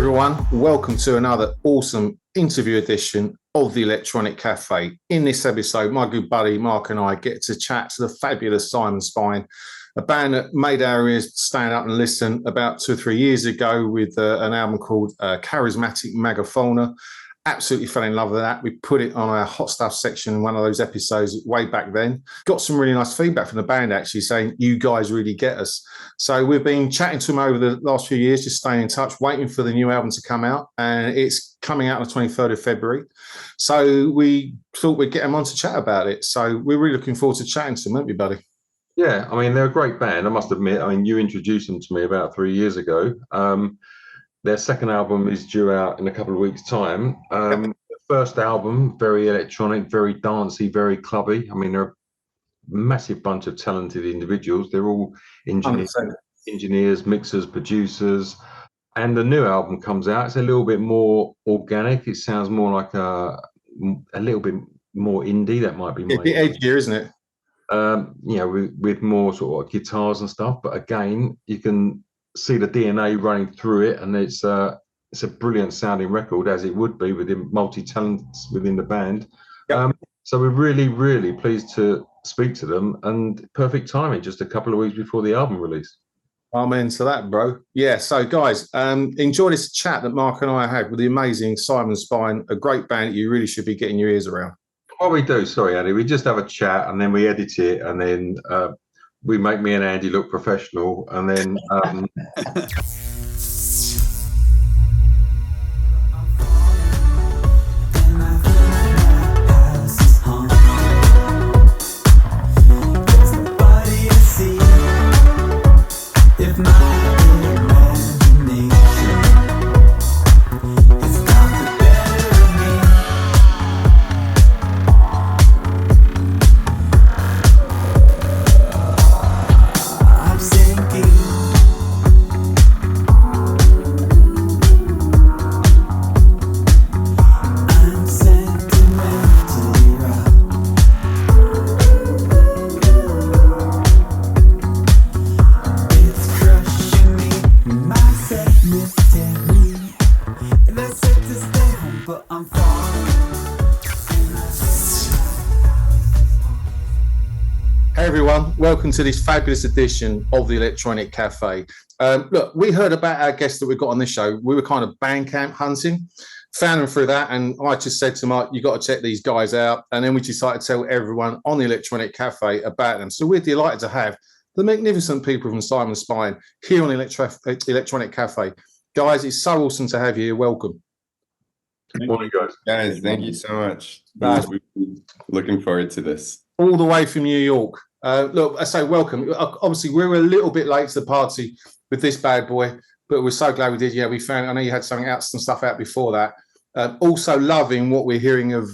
everyone, welcome to another awesome interview edition of the Electronic Cafe. In this episode, my good buddy Mark and I get to chat to the fabulous Psymon Spine, a band that made our ears stand up and listen about 2 or 3 years ago with an album called Charismatic Megafauna. Absolutely fell in love with that. We put it on our hot stuff section in one of those episodes way back then. Got some really nice feedback from the band actually saying, you guys really get us. So we've been chatting to them over the last few years, just staying in touch, waiting for the new album to come out. And it's coming out on the 23rd of February. So we thought we'd get them on to chat about it. So we're really looking forward to chatting to them, aren't we, buddy? Yeah, I mean, they're a great band, I must admit. I mean, you introduced them to me about 3 years ago. Their second album is due out in a couple of weeks' time. The first album, very electronic, very dancey, very clubby. I mean, they're a massive bunch of talented individuals. They're all engineers, mixers, producers. And the new album comes out. It's a little bit more organic. It sounds more like a little bit more indie. That might be a bit edgier, isn't it? You know, with more sort of guitars and stuff. But again, you can see the DNA running through it, and it's a brilliant sounding record, as it would be within multi-talents within the band. Yep. So we're really pleased to speak to them, and perfect timing, just a couple of weeks before the album release. Amen to that, bro. Yeah, so guys, enjoy this chat that Mark and I had with the amazing Psymon Spine, a great band that you really should be getting your ears around. What we do, sorry Andy, we just have a chat and then we edit it, and then we make me and Andy look professional, and then welcome to this fabulous edition of the Electronic Cafe. Look, we heard about our guests that we got on this show. We were kind of BANDCAMP hunting, found them through that, and I just said to Mark, you got to check these guys out. And then we decided to tell everyone on the Electronic Cafe about them. So we're delighted to have the magnificent people from Psymon Spine here on the Electronic Cafe. Guys, it's so awesome to have you here. Welcome. Good morning, guys. Guys, thank you so much. Looking forward to this. All the way from New York. Look, I say welcome. Obviously, we were a little bit late to the party with this bad boy, but we're so glad we did. Yeah, we found, I know you had some stuff out before that. Also loving what we're hearing of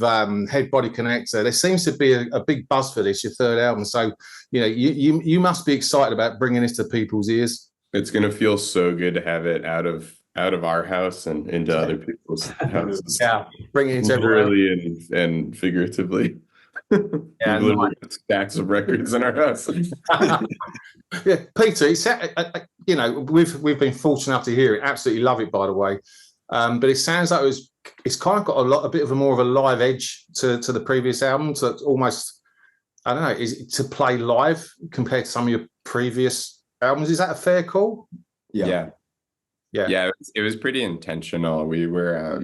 Head Body Connector. There seems to be a big buzz for this, your third album. So, you know, you must be excited about bringing this to people's ears. It's going to feel so good to have it out of our house and into other people's houses. Yeah, bringing it to everywhere. Literally and figuratively. Yeah, literally stacks of records in our house. Yeah, Peter, you know, we've been fortunate enough to hear it. Absolutely love it, by the way. But it sounds like it's kind of got a bit of more of a live edge to the previous album. So it's almost, I don't know, is it to play live compared to some of your previous albums? Is that a fair call? Yeah. It was pretty intentional. We were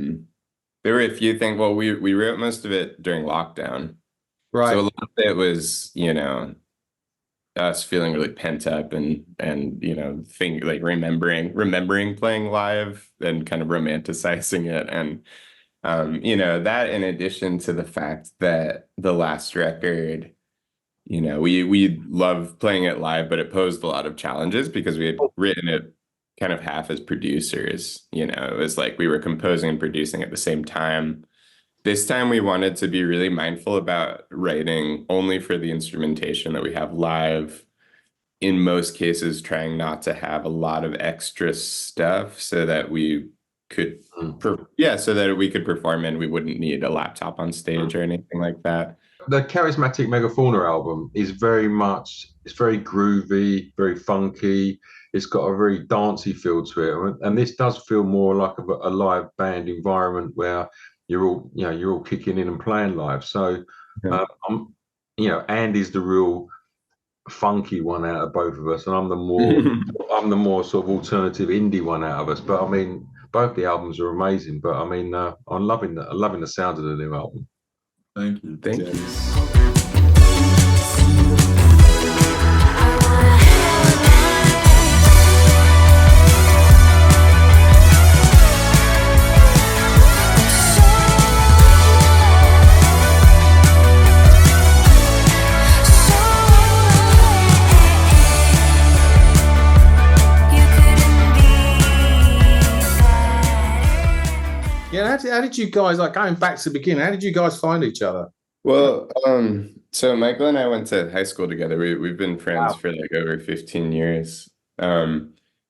there were a few things. Well, we wrote most of it during lockdown. Right. So a lot of it was, you know, us feeling really pent up and you know, remembering playing live and kind of romanticizing it. And you know, that in addition to the fact that the last record, you know, we loved playing it live, but it posed a lot of challenges because we had written it kind of half as producers. You know, it was like we were composing and producing at the same time. This time we wanted to be really mindful about writing only for the instrumentation that we have live. In most cases, trying not to have a lot of extra stuff so that we could, perform and we wouldn't need a laptop on stage or anything like that. The Charismatic Megafauna album is very groovy, very funky. it's got a very dancey feel to it, and this does feel more like a live band environment where you're all kicking in and playing live. So, Andy's the real funky one out of both of us, and I'm the more sort of alternative indie one out of us. But I mean, both the albums are amazing. But I mean, I'm loving the sound of the new album. Thank you. Thank you. Yeah, how did you guys, like going back to the beginning, how did you guys find each other? Well, so Michael and I went to high school together. We've been friends for like over 15 years.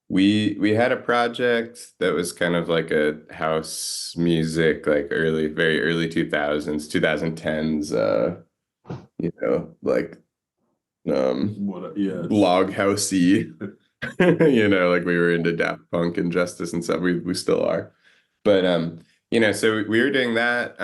We had a project that was kind of like a house music, like very early 2000s, 2010s, like log housey, like we were into Daft Punk and Justice and stuff. We still are. But so we were doing that.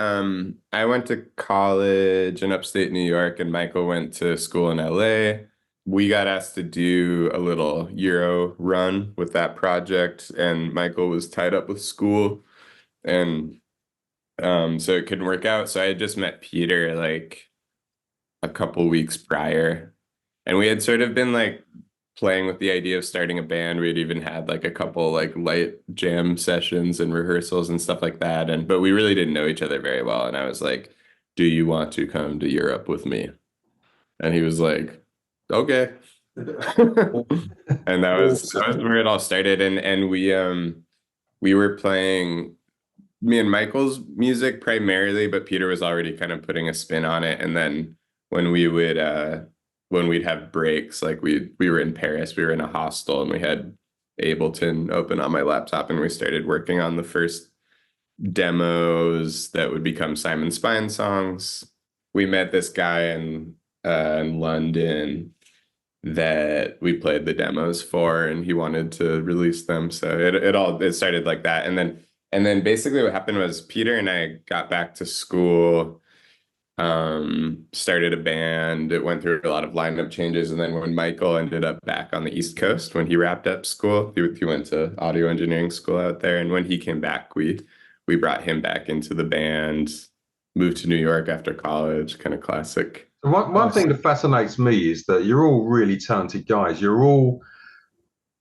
I went to college in upstate New York, and Michael went to school in LA. We got asked to do a little Euro run with that project, and Michael was tied up with school, and so it couldn't work out. So I had just met Peter like a couple weeks prior, and we had sort of been like playing with the idea of starting a band. We'd even had like a couple like light jam sessions and rehearsals and stuff like that. But we really didn't know each other very well. And I was like, do you want to come to Europe with me? And he was like, okay. And that was where it all started. And we were playing me and Michael's music primarily, but Peter was already kind of putting a spin on it. And then when we'd have breaks, like we were in Paris, we were in a hostel, and we had Ableton open on my laptop, and we started working on the first demos that would become Psymon Spine songs. We met this guy in London that we played the demos for, and he wanted to release them. So it started like that. And then basically what happened was Peter and I got back to school, started a band. It went through a lot of lineup changes, and then when Michael ended up back on the East Coast, when he wrapped up school, he went to audio engineering school out there, and when he came back, we brought him back into the band, moved to New York after college, kind of classic. One thing that fascinates me is that you're all really talented guys. You're all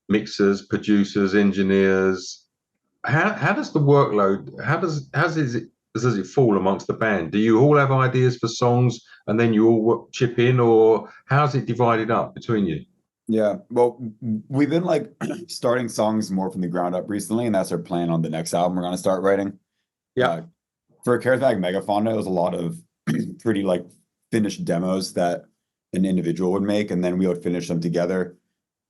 mixers, producers, engineers. How does the workload, how does it fall amongst the band? Do you all have ideas for songs and then you all chip in, or how's it divided up between you? Yeah, well, we've been like starting songs more from the ground up recently, and that's our plan on the next album we're going to start writing. Yeah. For Charismatic Megafauna, it was a lot of pretty like finished demos that an individual would make, and then we would finish them together.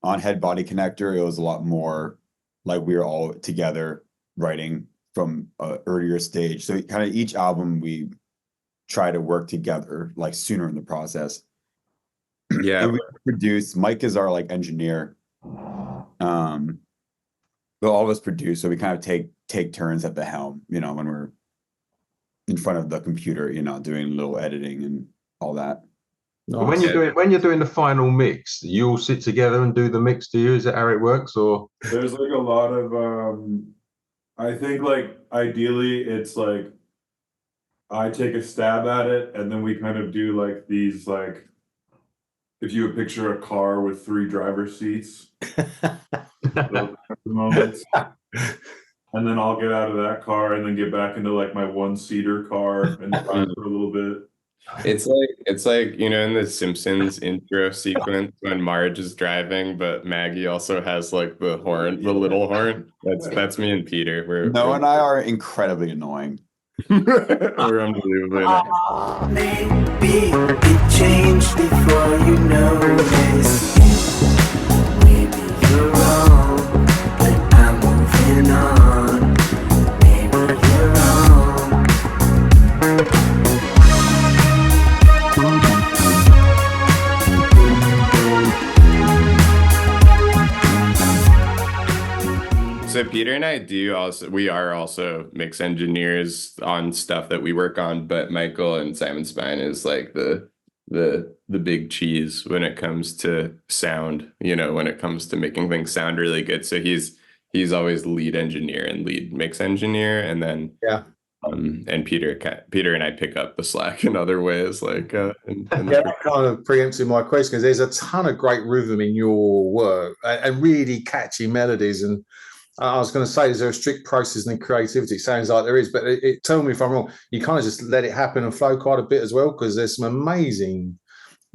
On Head Body Connector, it was a lot more like we were all together writing from an earlier stage. So kind of each album we try to work together like sooner in the process. Yeah. And we produce. Mike is our like engineer. But all of us produce, so we kind of take turns at the helm, when we're in front of the computer, doing a little editing and all that. When you're doing the final mix, you all sit together and do the mix, do you? Is that how it works? Or there's like a lot of I think like ideally it's like I take a stab at it, and then we kind of do like these, like if you would picture a car with 3 driver's seats, moments, and then I'll get out of that car and then get back into like my 1-seater car and drive for a little bit. It's like in the Simpsons intro sequence when Marge is driving, but Maggie also has like the horn, the little horn. That's me and Peter. Noah and I are incredibly annoying. We're unbelievably annoying. Maybe it changed before you noticed. Maybe you're wrong, but I'm moving on. Maybe you're wrong. So Peter and I we are also mix engineers on stuff that we work on, but Michael and Psymon Spine is like the big cheese when it comes to sound, when it comes to making things sound really good. So he's always lead engineer and lead mix engineer, and then and Peter and I pick up the slack in other ways, like that kind of preempted my question, because there's a ton of great rhythm in your work and really catchy melodies. And I was going to say, is there a strict process in creativity? It sounds like there is, but tell me if I'm wrong. You kind of just let it happen and flow quite a bit as well, because there's some amazing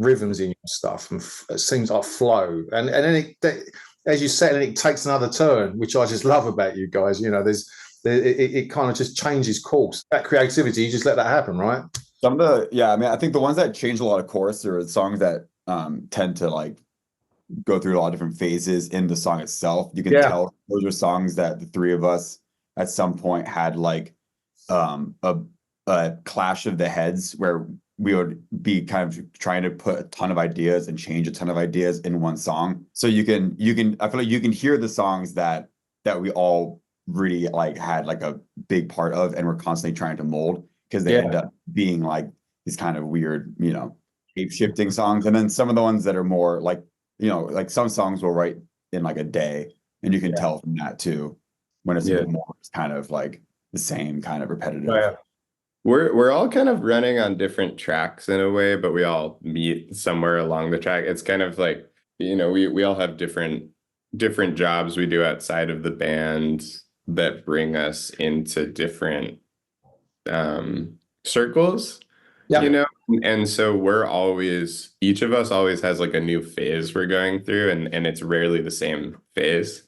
rhythms in your stuff, and it seems like flow. And then as you said, it takes another turn, which I just love about you guys. It kind of just changes course. That creativity, you just let that happen, right? I think the ones that change a lot of course are the songs that tend to like go through a lot of different phases in the song itself. You can tell those are songs that the three of us at some point had like a clash of the heads, where we would be kind of trying to put a ton of ideas and change a ton of ideas in one song. So I feel like you can hear the songs that we all really like had like a big part of and we're constantly trying to mold, because they end up being like these kind of weird, shape-shifting songs. And then some of the ones that are more like, like some songs we'll write in like a day, and you can tell from that too, when it's a bit more kind of like the same kind of repetitive. We're all kind of running on different tracks in a way, but we all meet somewhere along the track. It's kind of like, we all have different jobs we do outside of the band that bring us into different circles, and so each of us always has like a new phase we're going through, and it's rarely the same phase,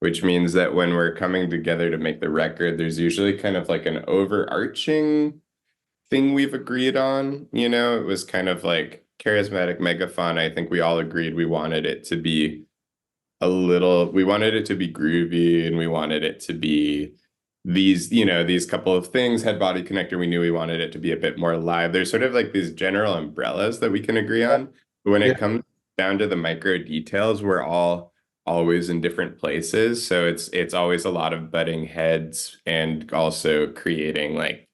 which means that when we're coming together to make the record, there's usually kind of like an overarching thing we've agreed on. It was kind of like Charismatic, Megafauna. I think we all agreed we wanted it to be we wanted it to be groovy, and we wanted it to be these couple of things. Head body connector, we knew we wanted it to be a bit more live. There's sort of like these general umbrellas that we can agree on, but when it comes down to the micro details, we're all always in different places. So it's always a lot of butting heads, and also creating like,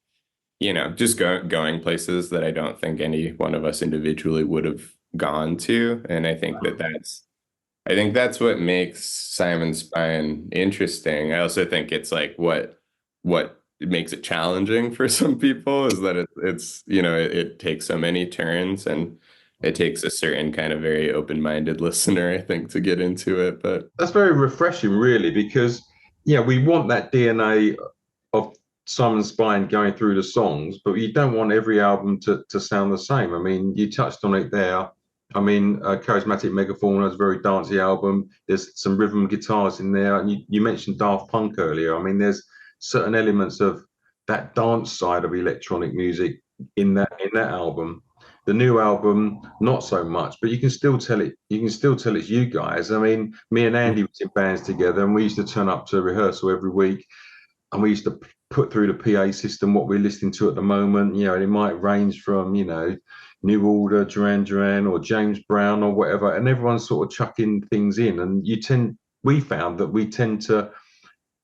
just going places that I don't think any one of us individually would have gone to. And I think that's what makes Psymon Spine interesting. I also think it's like what makes it challenging for some people is that it takes so many turns, and it takes a certain kind of very open-minded listener, I think, to get into it. But that's very refreshing, really, because we want that DNA of Psymon Spine going through the songs, but you don't want every album to sound the same. I mean, you touched on it there. I mean, Charismatic Megafauna is a very dancey album. There's some rhythm guitars in there. And you mentioned Daft Punk earlier. I mean, there's certain elements of that dance side of electronic music in that album. The new album, not so much, but you can still tell it. You can still tell it's you guys. I mean, me and Andy was in bands together, and we used to turn up to rehearsal every week, and we used to put through the PA system what we're listening to at the moment. It might range from New Order, Duran Duran, or James Brown, or whatever, and everyone's sort of chucking things in. And we found that we tend to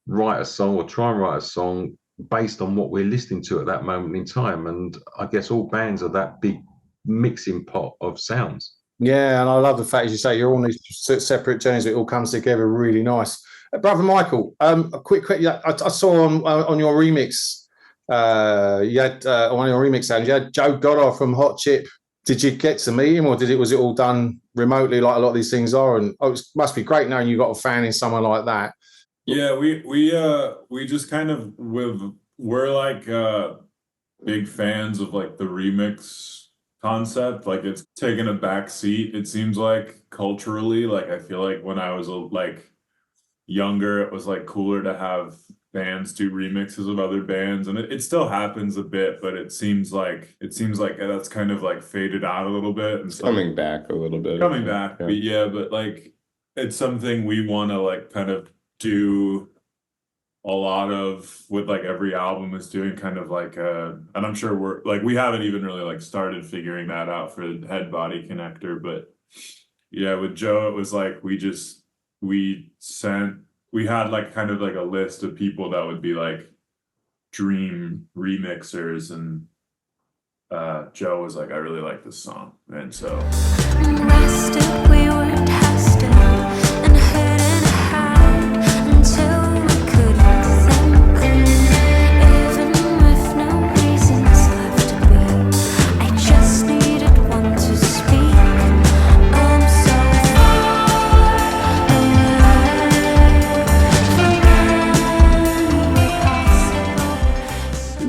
write a song, or try and write a song, based on what we're listening to at that moment in time. And I guess all bands are that big mixing pot of sounds. Yeah, and I love the fact, as you say, you're on these separate journeys, it all comes together really nice. Brother Michael, a quick I saw on your remix, you had on your remix sound, you had Joe Goddard from Hot Chip. Did you get to meet him, or was it all done remotely like a lot of these things are? And it must be great knowing you got a fan in someone like that. Yeah, we just kind of we're like big fans of like the remix concept. Like, it's taken a back seat, it seems like, culturally. Like, I feel like when I was like younger, it was like cooler to have bands do remixes of other bands, and it still happens a bit, but it seems like that's kind of like faded out a little bit, and so coming back a little bit. But like, it's something we want to like kind of do a lot of with like every album is doing, kind of like and I'm sure we haven't even really like started figuring that out for the head body connector, but with Joe it was like we sent we had like kind of like a list of people that would be like dream remixers, and Joe was like, I really like this song, and so Rested, we were tested and hidden hard until we couldn't think. Even with no reasons left to be, I just needed one to speak. I'm so far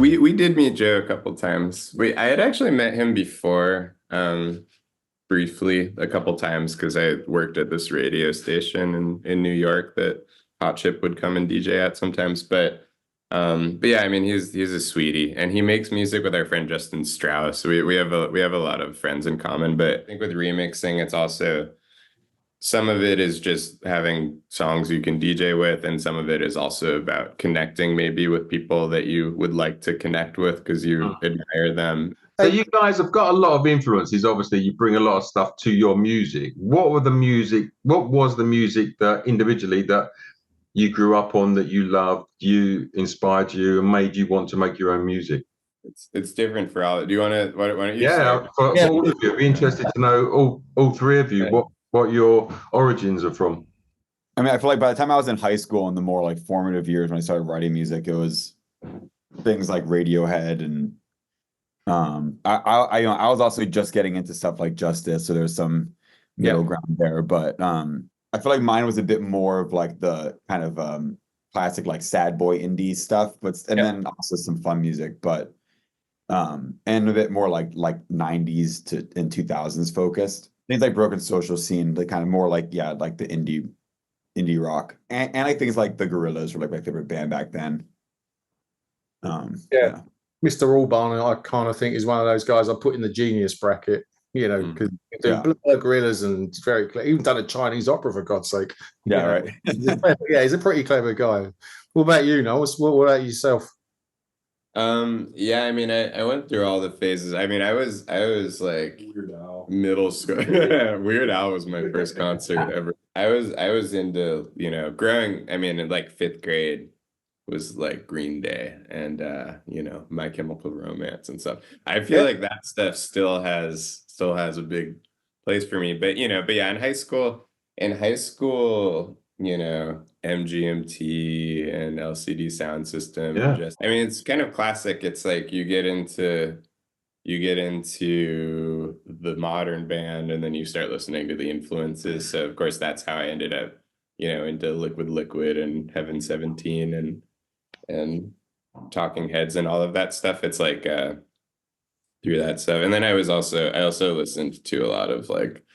away. We did meet Joe a couple times. I had actually met him before, briefly a couple times, because I worked at this radio station in New York that Hot Chip would come and DJ at sometimes. But yeah, I mean, he's a sweetie, and he makes music with our friend Justin Strauss. We have a lot of friends in common. But I think with remixing, it's also, some of it is just having songs you can DJ with, and some of it is also about connecting maybe with people that you would like to connect with because you admire them. So you guys have got a lot of influences. Obviously, you bring a lot of stuff to your music. What was the music that individually that you grew up on, that you loved, you inspired you, and made you want to make your own music? It's different for all. Do you want to? Why don't you? Yeah, for all of you, I'd be interested to know all three of you what your origins are from. I mean, I feel like by the time I was in high school and the more like formative years when I started writing music, it was things like Radiohead, and I was also just getting into stuff like Justice, so there's some middle ground there. But I feel like mine was a bit more of like the kind of classic like sad boy indie stuff, and then also some fun music, but and a bit more like 90s to and 2000s focused. Things like Broken Social Scene, like kind of more like like the indie rock, and I think it's like the Gorillaz were like my favorite band back then. Mr. Albarn, I kind of think is one of those guys I put in the genius bracket, you know, because Gorillaz and it's very clever. Even done a Chinese opera, for God's sake. Yeah, right. Yeah, he's a pretty clever guy. What about you, Noel? What about yourself? Yeah, I mean, I went through all the phases. I mean, I was like middle school. Weird Al was my first concert ever. I was into, growing, I mean, in like fifth grade was like Green Day and My Chemical Romance and stuff. I feel like that stuff still has a big place for me. But yeah, in high school, MGMT and LCD Sound System. Yeah. I mean, it's kind of classic. It's like you get into the modern band, and then you start listening to the influences. So of course that's how I ended up, into Liquid and Heaven 17 and Talking Heads and all of that stuff. It's like through that stuff. And then I also listened to a lot of, like,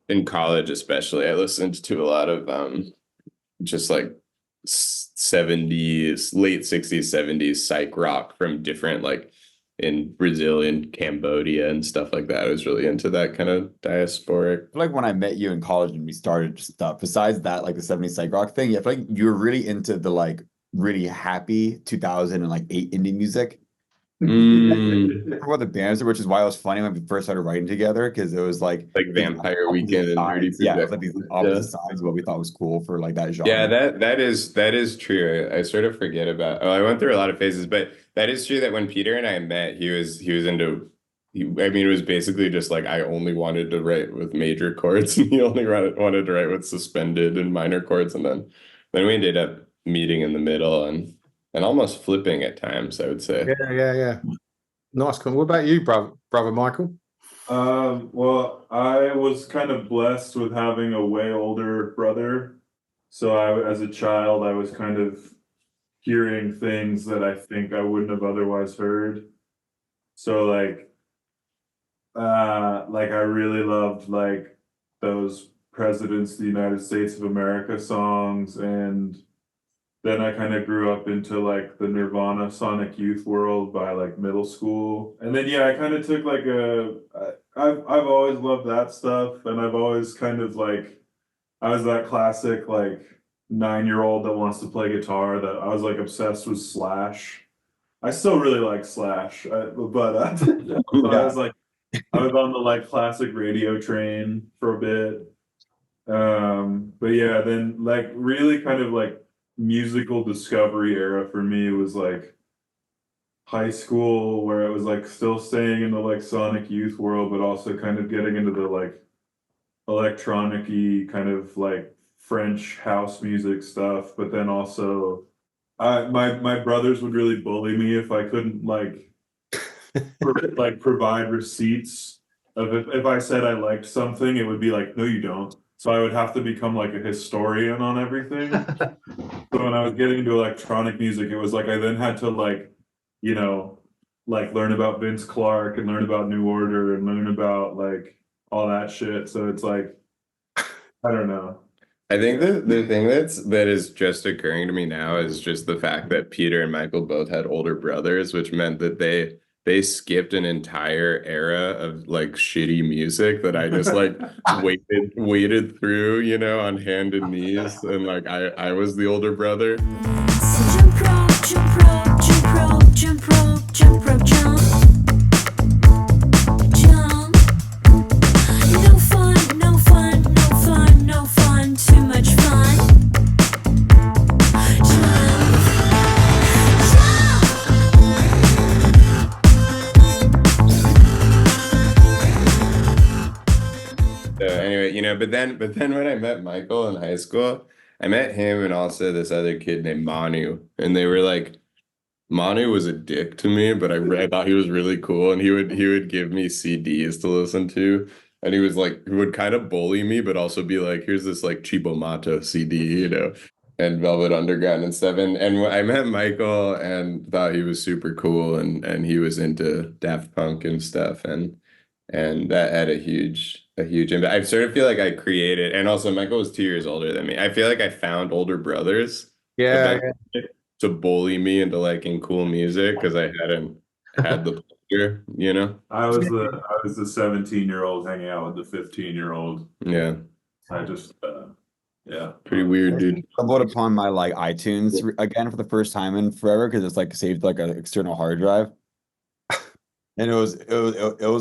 in college especially, I listened to a lot of just like 70s, late 60s, 70s psych rock from different, like in Brazil and Cambodia and stuff like that. I was really into that kind of diasporic. I feel like when I met you in college and we started stuff, besides that, like the 70s psych rock thing, I feel like you were really into the like really happy 2008 indie music. For the bands, which is why it was funny when we first started writing together, because it was like Vampire Weekend and Rudy. It was like these opposite sides of what we thought was cool for like that genre. Yeah, that is true. I sort of forget about. I went through a lot of phases, but that is true that when Peter and I met, he was into. I mean, it was basically just like I only wanted to write with major chords, and he only wanted to write with suspended and minor chords, and then we ended up meeting in the middle and almost flipping at times, I would say. Yeah. Nice. What about you, brother Michael? Well, I was kind of blessed with having a way older brother. So as a child, I was kind of hearing things that I think I wouldn't have otherwise heard. So like I really loved like those Presidents of the United States of America songs, and then I kind of grew up into like the Nirvana Sonic Youth world by like middle school. And then, I kind of took like I've always loved that stuff. And I've always kind of like, I was that classic like 9-year-old that wants to play guitar, that I was like obsessed with Slash. I still really like Slash, but I was on the like classic radio train for a bit. But yeah, then like really kind of like musical discovery era for me was like high school, where I was like still staying in the like Sonic Youth world, but also kind of getting into the like electronic-y kind of like French house music stuff. But then also my brothers would really bully me if I couldn't like provide receipts of if I said I liked something, it would be like, no, you don't. So I would have to become like a historian on everything. So when I was getting into electronic music, it was like I then had to like, you know, like learn about Vince Clarke and learn about New Order and learn about like all that shit. So it's like, I don't know. I think the thing that is just occurring to me now is just the fact that Peter and Michael both had older brothers, which meant that they skipped an entire era of like shitty music that I just like waded through, you know, on hand and knees, and like I was the older brother. So jump rope, jump rope, jump rope, jump rope, jump rope, jump. Jump. No fun, no fun, no fun, no fun, too much fun. Jump. So anyway, you know, but then when I met Michael in high school, I met him and also this other kid named Manu, and they were like, Manu was a dick to me, but I thought he was really cool, and he would give me CDs to listen to, and he would kind of bully me, but also be like, here's this like Chibomato CD, you know, and Velvet Underground and stuff. And when I met Michael and thought he was super cool, and he was into Daft Punk and stuff, and that had a huge impact. I sort of feel like I created, and also Michael was 2 years older than me. I feel like I found older brothers Yeah, to bully me into liking cool music because I hadn't had the pleasure, you know? I was the 17-year-old hanging out with the 15-year-old. Yeah, I just yeah. pretty weird, dude. Stumbled upon my like iTunes again for the first time in forever because it's like saved like an external hard drive, and it was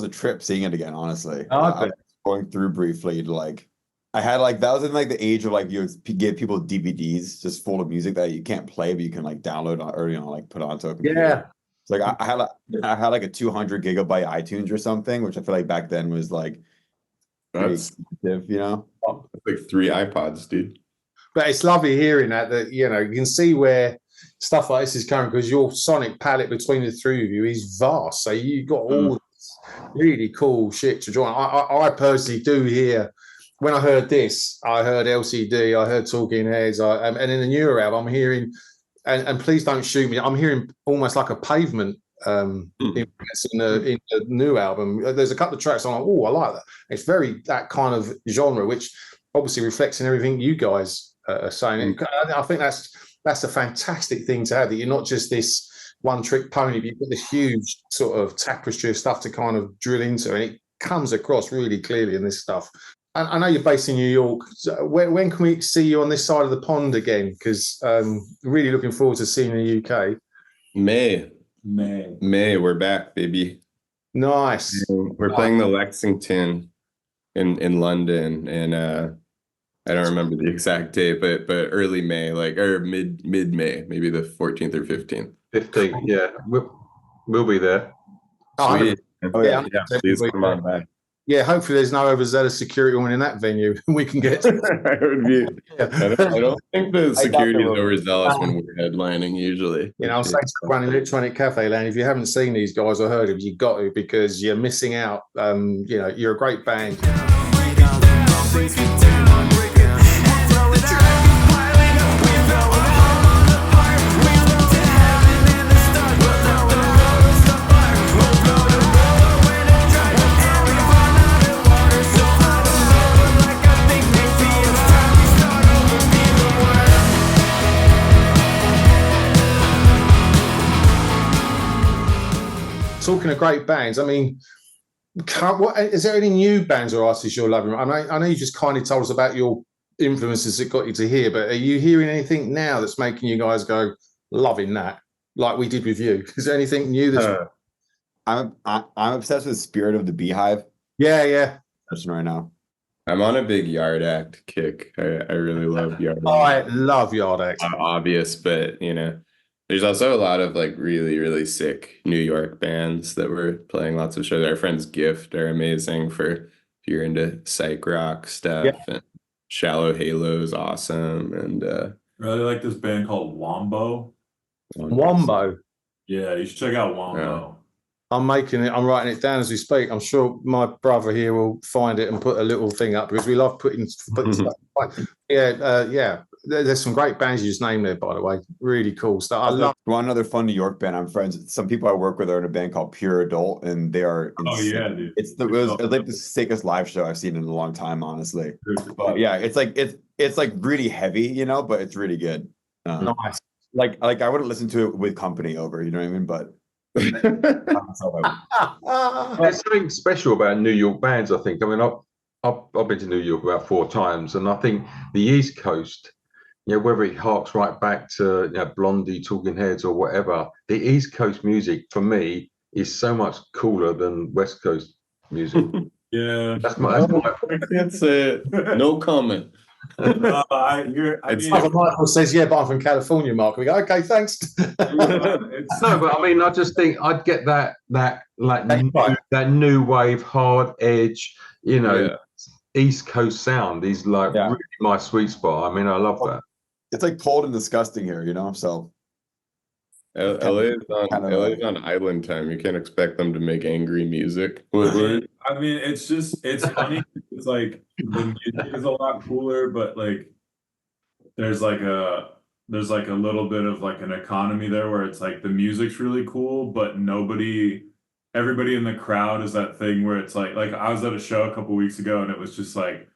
a trip seeing it again. Honestly, I was going through briefly to like I had like that was in like the age of like you would give people DVDs just full of music that you can't play but you can like download or you know like put onto a computer. yeah. It's like I had like a 200 gigabyte iTunes or something, which I feel like back then was like pretty That's expensive, you know. like 3 iPods, dude. But it's lovely hearing that you know, you can see where stuff like this is coming because your sonic palette between the three of you is vast. So you got all this really cool shit to join. I personally do hear, when I heard this, I heard LCD, I heard Talking Heads, and in the newer album, I'm hearing, and please don't shoot me, I'm hearing almost like a Pavement influence in the new album. There's a couple of tracks I'm like, oh, I like that. It's very that kind of genre, which obviously reflects in everything you guys are saying. I think that's a fantastic thing to have, that you're not just this one-trick pony, but you've got this huge sort of tapestry of stuff to kind of drill into, and it comes across really clearly in this stuff. And I know you're based in New York. So when can we see you on this side of the pond again? Because really looking forward to seeing the UK. May, May. we're back, baby. Nice. We're playing the Lexington in London, and I don't remember the exact date, but early May, like or mid May, maybe the 14th or 15th. 15th, yeah, we'll be there. Sweet. Oh, yeah. Please come on back. Yeah, hopefully there's no overzealous security woman in that venue. We can get. I don't think the security is overzealous when we're headlining usually. You know, I'm saying to everyone in Electronic Cafe Land, if you haven't seen these guys or heard of them, you got to, because you're missing out. You know, you're a great band. Talking of great bands, I mean, is there any new bands or artists you're loving? I know you just kindly told us about your influences that got you to here, but are you hearing anything now that's making you guys go, loving that, like we did with you? Is there anything new that's... I'm obsessed with Spirit of the Beehive. Yeah. That's right now. I'm on a big Yard Act kick. I really love Yard Act. I love Yard Act. Obvious, but there's also a lot of like really, really sick New York bands that were playing lots of shows. Our friends Gift are amazing for if you're into psych rock stuff, and Shallow Halo is awesome. And really like this band called Wombo. Wombo. Yeah, you should check out Wombo. I'm writing it down as we speak. I'm sure my brother here will find it and put a little thing up because we love putting stuff. Yeah. There's some great bands you just named there, by the way. Really cool stuff. I love one other fun New York band. I'm friends. Some people I work with are in a band called Pure Adult, and they are insane. Oh yeah, dude. It's like the sickest live show I've seen in a long time, honestly. But yeah, it's like really heavy, but it's really good. nice. Like I wouldn't listen to it with company over, you know what I mean? But there's something special about New York bands, I think. I mean, I've been to New York about 4 times, and I think the East Coast, whether it harks right back to Blondie, Talking Heads, or whatever, the East Coast music for me is so much cooler than West Coast music. Yeah, that's my. That's it. No comment. Michael says, "Yeah, but I'm from California, Mark." We go, "Okay, thanks." No, but I mean, I just think I'd get that new wave, hard edge, East Coast sound is like really my sweet spot. I mean, I love that. It's like cold and disgusting here, So LA is on island time. You can't expect them to make angry music. I mean, it's funny. It's like the music is a lot cooler, but like there's like a little bit of like an economy there where it's like the music's really cool, but everybody in the crowd is that thing where it's like I was at a show a couple weeks ago and it was just like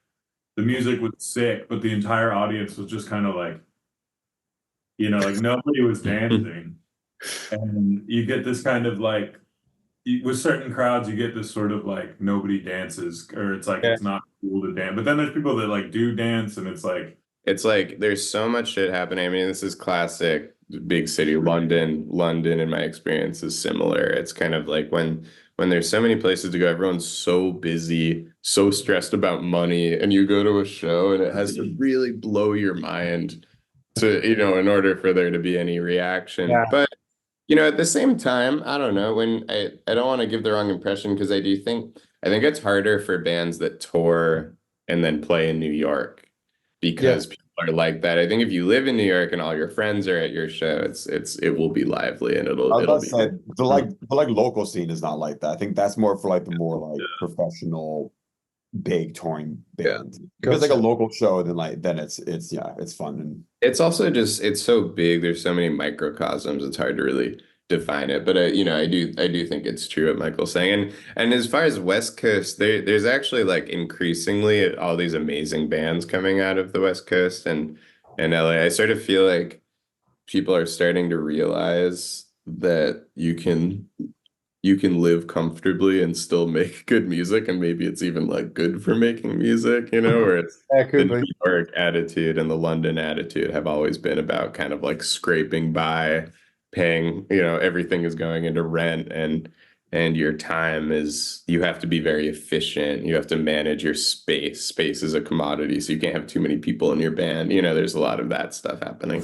the music was sick, but the entire audience was just kind of like, like nobody was dancing. And you get this kind of like, with certain crowds, you get this sort of like nobody dances, or it's like it's not cool to dance. But then there's people that like do dance, and it's like there's so much shit happening. I mean, this is classic big city London. London, in my experience, is similar. It's kind of like when there's so many places to go, everyone's so busy, so stressed about money, and you go to a show and it has to really blow your mind to in order for there to be any reaction. But at the same time, I don't know, when I don't want to give the wrong impression, because I think it's harder for bands that tour and then play in New York because people are like that. I think if you live in New York and all your friends are at your show, it will be lively and it'll be the local scene is not like that. I think that's more for like the more like professional big touring band. Because like a local show, then it's fun. And it's also just, it's so big, there's so many microcosms, it's hard to really define it. But I do think it's true what Michael's saying. And as far as West Coast, there's actually like increasingly all these amazing bands coming out of the West Coast and LA. I sort of feel like people are starting to realize that you can live comfortably and still make good music, and maybe it's even like good for making music, where it's the New York attitude and the London attitude have always been about kind of like scraping by, paying, everything is going into rent, and your time is, you have to be very efficient, you have to manage your space is a commodity, so you can't have too many people in your band, there's a lot of that stuff happening.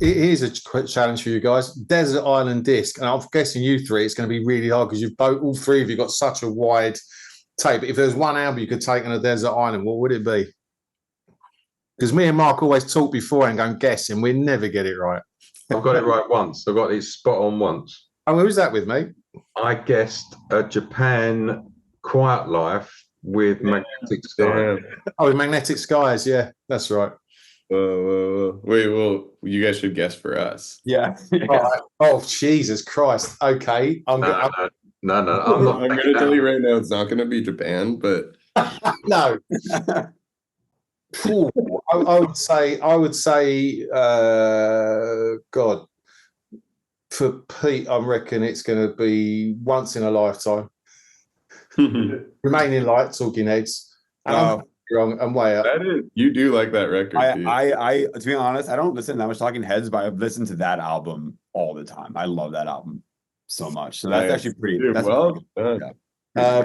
Here's a quick challenge for you guys. Desert Island Disc, and I'm guessing you three, it's going to be really hard because all three of you got such a wide tape. But if there's one album you could take on a desert island, what would it be? Because me and Mark always talk before and go guessing. We never get it right. I've got it right once. I've got it spot on once. Oh, who was that with, mate? I guessed a Japan Quiet Life with Magnetic Sky. Oh, with Magnetic Skies. Yeah, that's right. Wait, well, you guys should guess for us. Yeah. Right. Oh, Jesus Christ. Okay. No, I'm not. I'm going to tell you right now, it's not going to be Japan, but no. Ooh, I would say, God, for Pete, I reckon it's going to be Once in a Lifetime. Remaining Light, Talking Heads. And I'm wrong and way up. That is, you do like that record. I to be honest, I don't listen that much Talking Heads, but I've listened to that album all the time. I love that album so much. So that's actually pretty. Dude, that's well pretty done.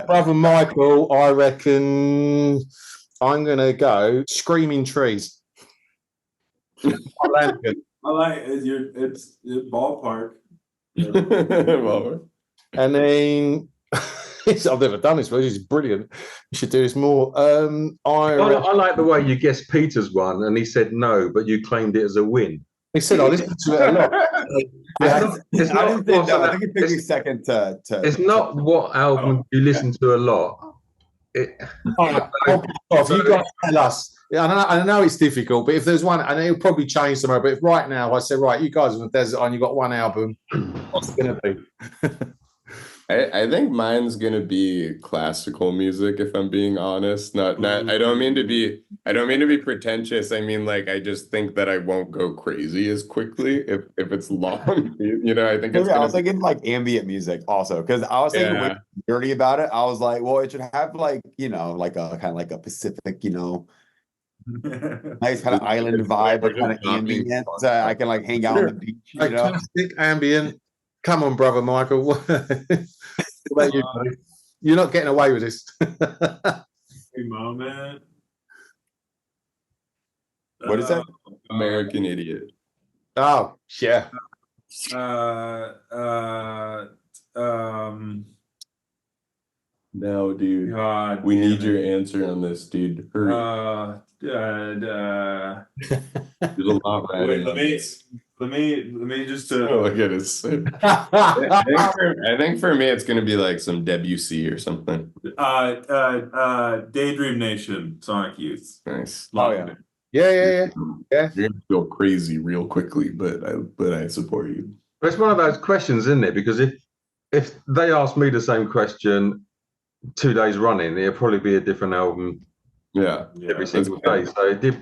Brother Michael, I reckon I'm going to go Screaming Trees. I like it's ballpark. Well, And then I've never done this, but this is brilliant. You should do this more. I like the way you guessed Peter's one, and he said no, but you claimed it as a win. He said I listened to it a lot. I think it took me a second to. It's not what album you listen to a lot. If you guys tell us, I know it's difficult, but if there's one, and it'll probably change tomorrow. But if right now I said, right, you guys are on the desert and you got one album, what's it going to be? I think mine's gonna be classical music, if I'm being honest. Not I don't mean to be pretentious. I mean, like, I just think that I won't go crazy as quickly if it's long. You know, I think it's I was thinking like ambient music also, because I was thinking way dirty about it. I was like, well, it should have like, you know, like a kind of like a Pacific, you know, nice kind of island vibe, but kind of ambient. I can like hang out on the beach, you know. Classic ambient. Come on, brother Michael. What about you, buddy? You're not getting away with this. Moment. What is that? American Idiot. Oh, yeah. No, dude. God, we need your answer on this, dude. Hurry. There's a lot riding. Let me just look at his. I think for me, it's gonna be like some Debussy or something. Daydream Nation, Sonic Youth. Nice. Oh yeah. Yeah. You're gonna feel crazy real quickly, but I support you. But it's one of those questions, isn't it? Because if they asked me the same question 2 days running, it'd probably be a different album. Yeah, every single day. So it did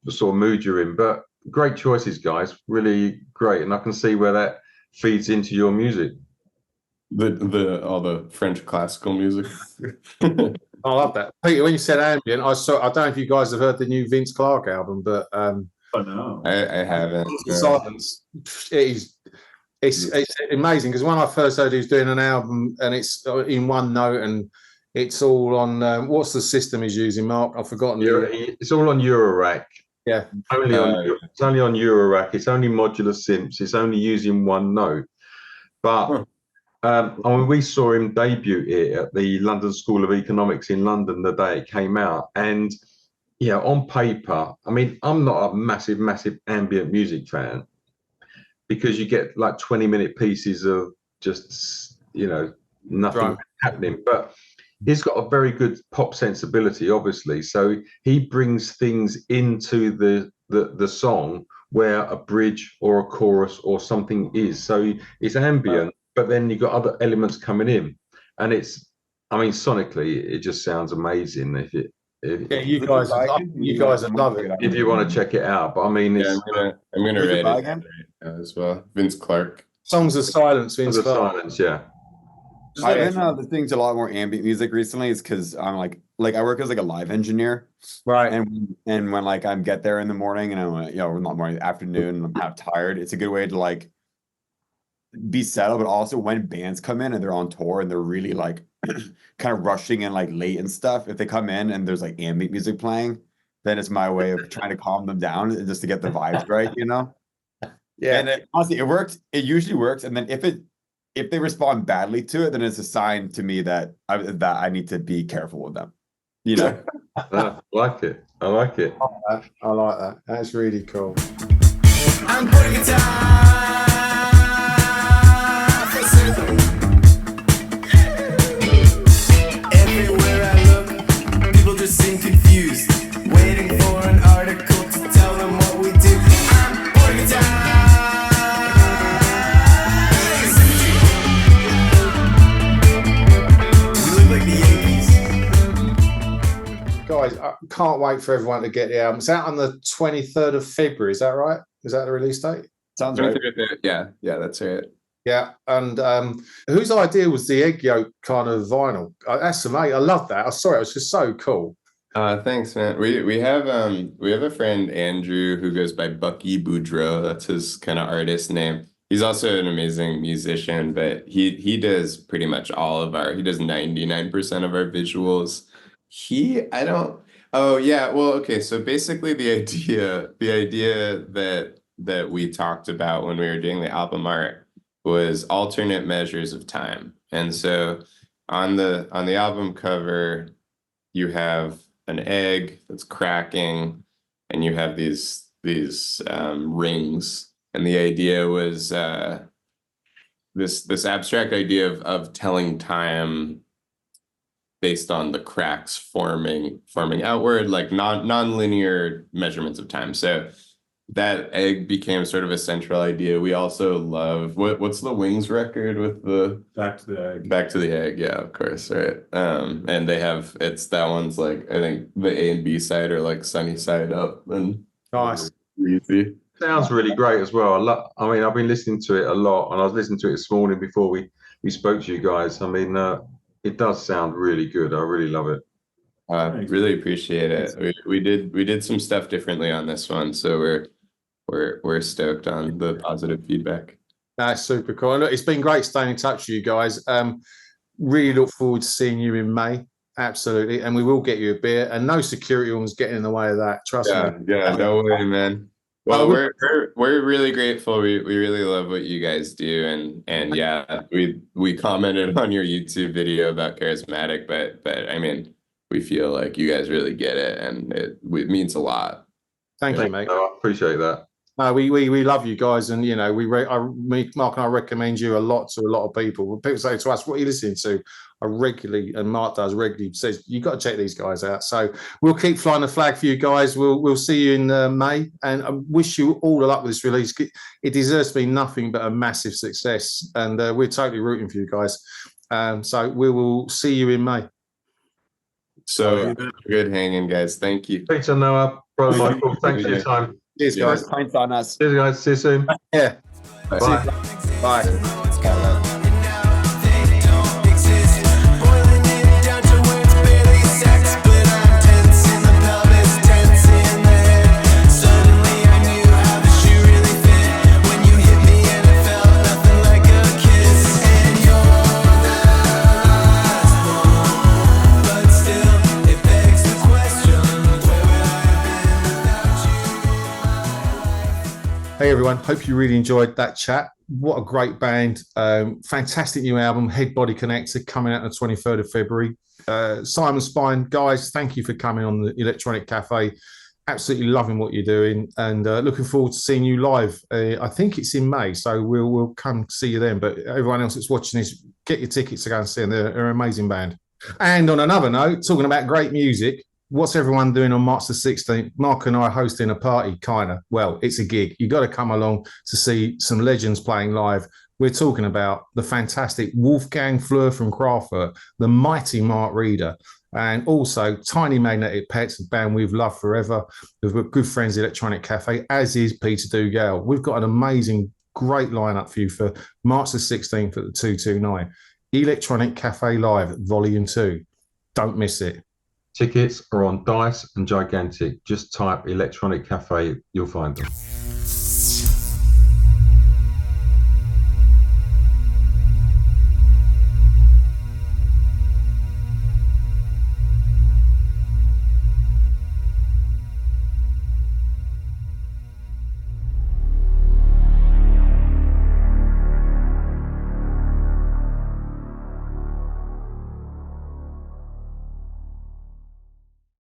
sort of mood you in, but great choices, guys. Really great, and I can see where that feeds into your music. All the French classical music. I love that, Peter. When you said ambient, I don't know if you guys have heard the new Vince Clarke album, but oh no, I haven't. Silence. It's amazing because when I first heard he was doing an album and it's in one note and it's all on what's the system he's using, Mark? I've forgotten. It's all on Eurorack. Yeah, it's only on Eurorack. It's only modular synths. It's only using one note. But we saw him debut it at the London School of Economics in London the day it came out, and yeah, on paper, I mean, I'm not a massive ambient music fan because you get like 20-minute pieces of just, you know, nothing happening, but he's got a very good pop sensibility, obviously. So he brings things into the song where a bridge or a chorus or something is. So it's ambient, but then you've got other elements coming in. And sonically, it just sounds amazing. You guys are loving it. If you want to check it out. But I mean, I'm gonna rate it right as well. Vince Clarke. Songs of Silence, Vince Clarke. Silence, yeah. I've been listening to a lot more ambient music recently. It's because I'm like I work as like a live engineer, right? And when like I get there in the morning and I'm not morning, afternoon, and I'm kind of tired. It's a good way to like be settled, but also when bands come in and they're on tour and they're really like kind of rushing and like late and stuff. If they come in and there's like ambient music playing, then it's my way of trying to calm them down and just to get the vibes right, you know? Yeah. And honestly, it works. It usually works. And then if they respond badly to it, then it's a sign to me that I need to be careful with them. You know? I like it. I like that. That's really cool. I'm putting it down for certain. Everywhere I look, people just seem confused, waiting for an article to tell them what we do. I'm putting it down. Guys, can't wait for everyone to get the album. It's out on the 23rd of February. Is that right? Is that the release date? Sounds right. Yeah, that's right. Yeah, and whose idea was the egg yolk kind of vinyl? That's amazing. I love that. I'm sorry, it was just so cool. Thanks, man. We have a friend, Andrew, who goes by Bucky Boudreaux. That's his kind of artist name. He's also an amazing musician, but he does pretty much all of he does 99% of our visuals. Oh yeah, well, okay. So basically the idea that we talked about when we were doing the album art was alternate measures of time. And so on the album cover, you have an egg that's cracking, and you have these rings. And the idea was this abstract idea of telling time based on the cracks forming outward, like non-linear measurements of time. So that egg became sort of a central idea. We also love what's the Wings record with the Back to the Egg. Back to the Egg, yeah, of course, right. And they have that one's like, I think the A and B side are like Sunny Side Up and Nice. Easy. Sounds really great as well. I mean, I've been listening to it a lot, and I was listening to it this morning before we spoke to you guys. I mean, it does sound really good. I really love it. Really appreciate it. We did some stuff differently on this one, so we're stoked on the positive feedback. That's super cool. And look, it's been great staying in touch with you guys. Really look forward to seeing you in May. Absolutely, and we will get you a beer, and no security ones getting in the way of that. Trust me. Yeah, no way, man. Well, we're really grateful. We really love what you guys do, and yeah, we commented on your YouTube video about Charismatic, but I mean, we feel like you guys really get it, and it means a lot. Thank you, mate. I appreciate that. No, we love you guys, and you know, Mark and I recommend you a lot to a lot of people. When people say to us, "What are you listening to?" I regularly, and Mark does regularly, says you got to check these guys out. So we'll keep flying the flag for you guys. We'll see you in May, and I wish you all the luck with this release. It deserves to be nothing but a massive success, and we're totally rooting for you guys. So we will see you in May. So good hanging, guys. Thank you. Peter, Noah, brother Michael, thanks for your time. Cheers, guys. Pints on us. Cheers, guys. See you soon. Yeah. Bye. Bye. Hey everyone, hope you really enjoyed that chat. What a great band. Fantastic new album, Head Body Connector, coming out on the 23rd of February. Psymon Spine, guys, thank you for coming on the Electronic Cafe. Absolutely loving what you're doing, and looking forward to seeing you live. I think it's in May, so we'll come see you then. But everyone else that's watching this, get your tickets to go and see them. They're an amazing band. And on another note, talking about great music, what's everyone doing on March the 16th? Mark and I are hosting a party, kind of. Well, it's a gig. You got to come along to see some legends playing live. We're talking about the fantastic Wolfgang Fleur from Kraftwerk, the mighty Mark Reeder, and also Tiny Magnetic Pets, a band we've loved forever. We've got good friends at Electronic Cafe, as is Peter Dugale. We've got an amazing, great lineup for you for March the 16th at the 229. Electronic Cafe Live, Volume 2. Don't miss it. Tickets are on Dice and Gigantic. Just type Electronic Cafe, you'll find them.